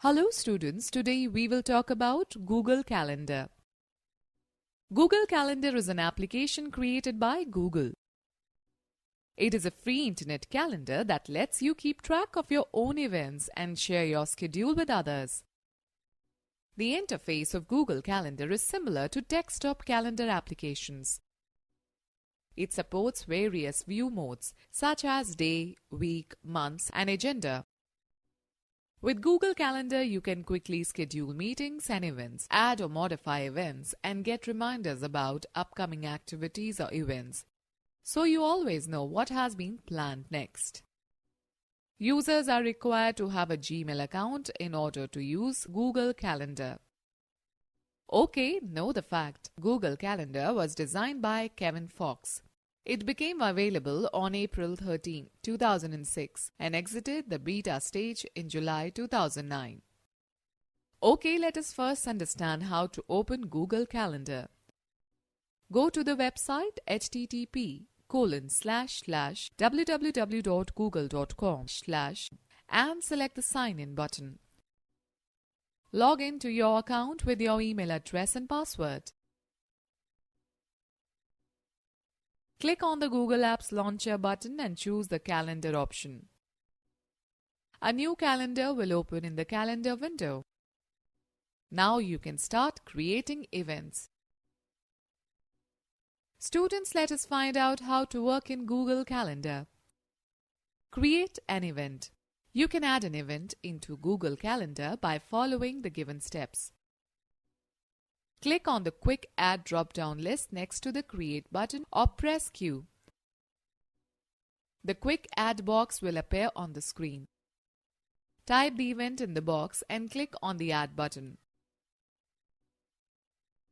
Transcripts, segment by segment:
Hello students, today we will talk about Google Calendar. Google Calendar is an application created by Google. It is a free internet calendar that lets you keep track of your own events and share your schedule with others. The interface of Google Calendar is similar to desktop calendar applications. It supports various view modes such as day, week, months, and agenda. With Google Calendar, you can quickly schedule meetings and events, add or modify events, and get reminders about upcoming activities or events, so you always know what has been planned next. Users are required to have a Gmail account in order to use Google Calendar. Okay, know the fact. Google Calendar was designed by Kevin Fox. It became available on April 13, 2006 and exited the beta stage in July 2009. Okay, let us first understand how to open Google Calendar. Go to the website http://www.google.com/ and select the Sign In button. Log in to your account with your email address and password. Click on the Google Apps Launcher button and choose the Calendar option. A new calendar will open in the Calendar window. Now you can start creating events. Students, let us find out how to work in Google Calendar. Create an event. You can add an event into Google Calendar by following the given steps. Click on the Quick Add drop-down list next to the Create button or press Q. The Quick Add box will appear on the screen. Type the event in the box and click on the Add button.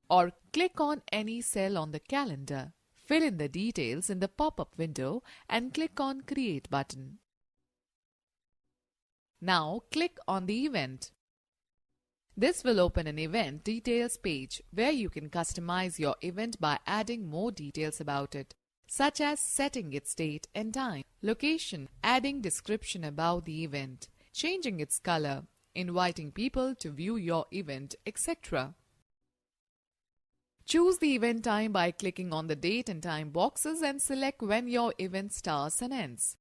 Or click on any cell on the calendar. Fill in the details in the pop-up window and click on Create button. Now click on the event. This will open an event details page where you can customize your event by adding more details about it, such as setting its date and time, location, adding description about the event, changing its color, inviting people to view your event, etc. Choose the event time by clicking on the date and time boxes and select when your event starts and ends.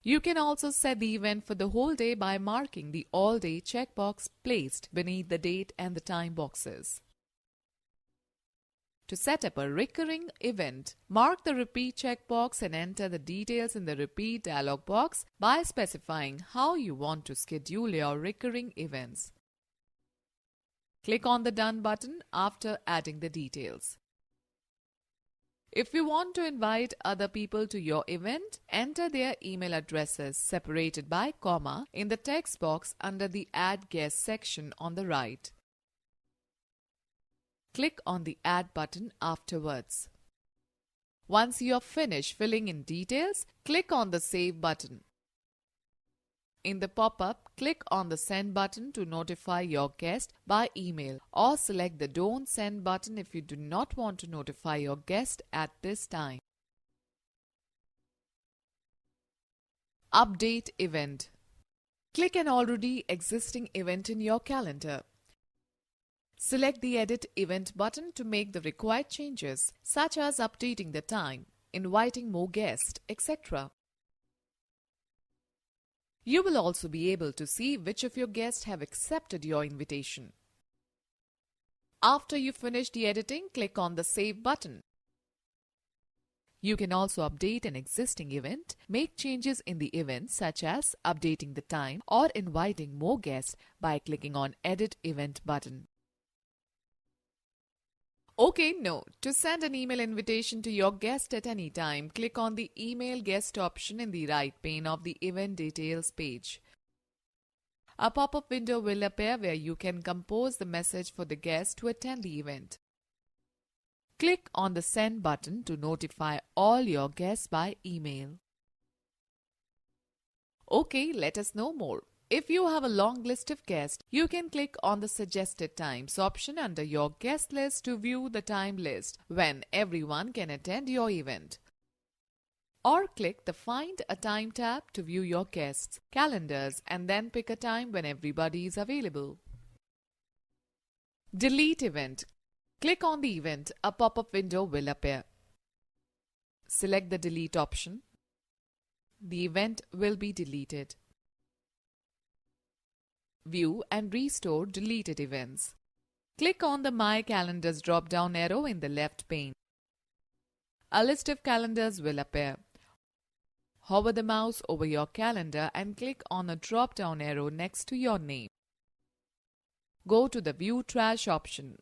You can also set the event for the whole day by marking the All Day checkbox placed beneath the date and the time boxes. To set up a recurring event, mark the Repeat checkbox and enter the details in the Repeat dialog box by specifying how you want to schedule your recurring events. Click on the Done button after adding the details. If you want to invite other people to your event, enter their email addresses separated by comma in the text box under the Add Guest section on the right. Click on the Add button afterwards. Once you are finished filling in details, click on the Save button. In the pop-up, click on the Send button to notify your guest by email or select the Don't Send button if you do not want to notify your guest at this time. Update event. Click an already existing event in your calendar. Select the Edit Event button to make the required changes, such as updating the time, inviting more guests, etc. You will also be able to see which of your guests have accepted your invitation. After you finish the editing, click on the Save button. You can also update an existing event, make changes in the event such as updating the time or inviting more guests by clicking on Edit Event button. Okay, note, to send an email invitation to your guest at any time, click on the Email Guest option in the right pane of the Event Details page. A pop-up window will appear where you can compose the message for the guest to attend the event. Click on the Send button to notify all your guests by email. Okay, let us know more. If you have a long list of guests, you can click on the Suggested Times option under your guest list to view the time list when everyone can attend your event. Or click the Find a Time tab to view your guests' calendars and then pick a time when everybody is available. Delete event. Click on the event. A pop-up window will appear. Select the Delete option. The event will be deleted. View and restore deleted events. Click on the My Calendars drop-down arrow in the left pane. A list of calendars will appear. Hover the mouse over your calendar and click on a drop-down arrow next to your name. Go to the View Trash option.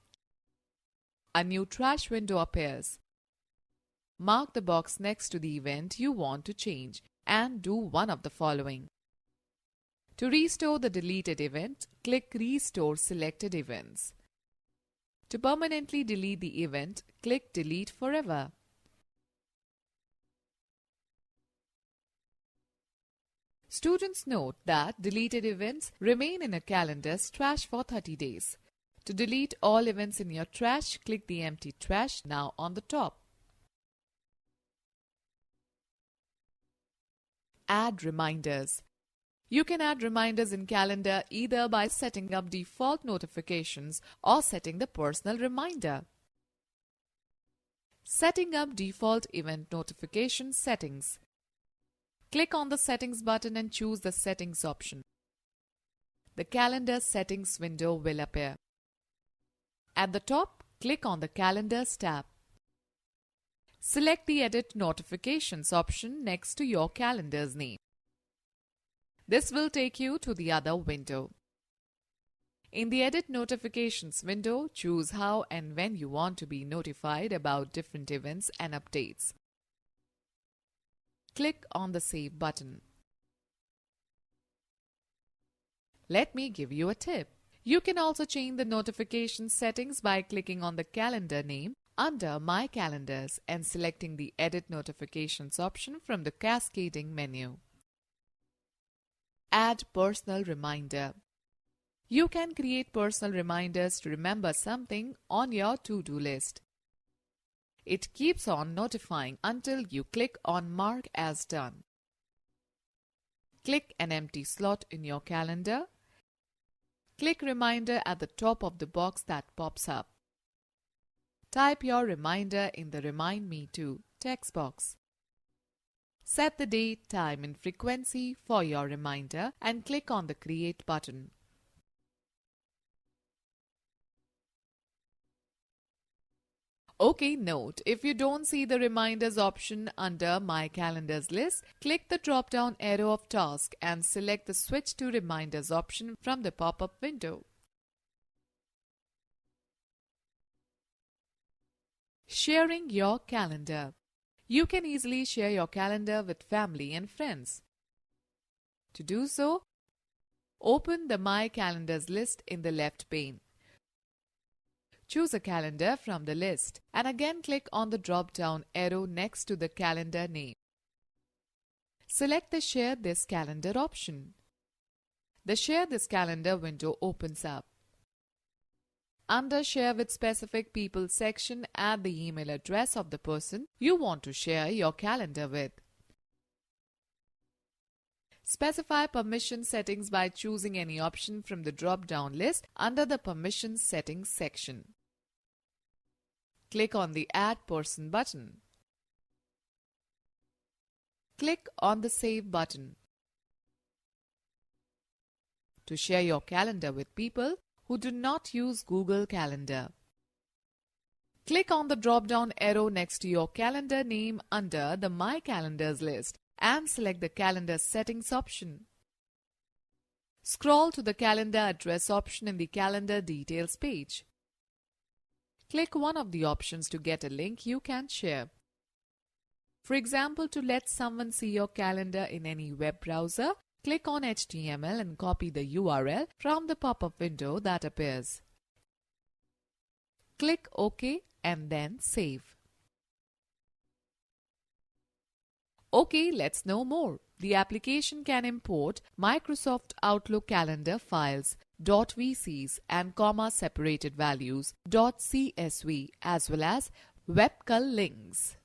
A new trash window appears. Mark the box next to the event you want to change and do one of the following. To restore the deleted event, click Restore Selected Events. To permanently delete the event, click Delete Forever. Students note that deleted events remain in a calendar's trash for 30 days. To delete all events in your trash, click the Empty Trash now on the top. Add reminders. You can add reminders in calendar either by setting up default notifications or setting the personal reminder. Setting up default event notification settings. Click on the Settings button and choose the Settings option. The Calendar Settings window will appear. At the top, click on the Calendars tab. Select the Edit Notifications option next to your calendar's name. This will take you to the other window. In the Edit Notifications window, choose how and when you want to be notified about different events and updates. Click on the Save button. Let me give you a tip. You can also change the notification settings by clicking on the calendar name under My Calendars and selecting the Edit Notifications option from the cascading menu. Add personal reminder. You can create personal reminders to remember something on your to-do list. It keeps on notifying until you click on Mark as Done. Click an empty slot in your calendar. Click Reminder at the top of the box that pops up. Type your reminder in the Remind Me To text box. Set the date, time and frequency for your reminder and click on the Create button. Okay, note, if you don't see the Reminders option under My Calendars list, click the drop-down arrow of Task and select the Switch to Reminders option from the pop-up window. Sharing your calendar. You can easily share your calendar with family and friends. To do so, open the My Calendars list in the left pane. Choose a calendar from the list and again click on the drop-down arrow next to the calendar name. Select the Share This Calendar option. The Share This Calendar window opens up. Under Share with Specific People section, add the email address of the person you want to share your calendar with. Specify permission settings by choosing any option from the drop-down list under the Permission Settings section. Click on the Add Person button. Click on the Save button. To share your calendar with people who do not use Google Calendar, click on the drop-down arrow next to your calendar name under the My Calendars list and select the Calendar Settings option. Scroll to the Calendar Address option in the Calendar Details page. Click one of the options to get a link you can share. For example, to let someone see your calendar in any web browser, click on HTML and copy the URL from the pop-up window that appears. Click OK and then Save. Okay, let's know more. The application can import Microsoft Outlook calendar files, .vcs and comma-separated values, .csv as well as webcul links.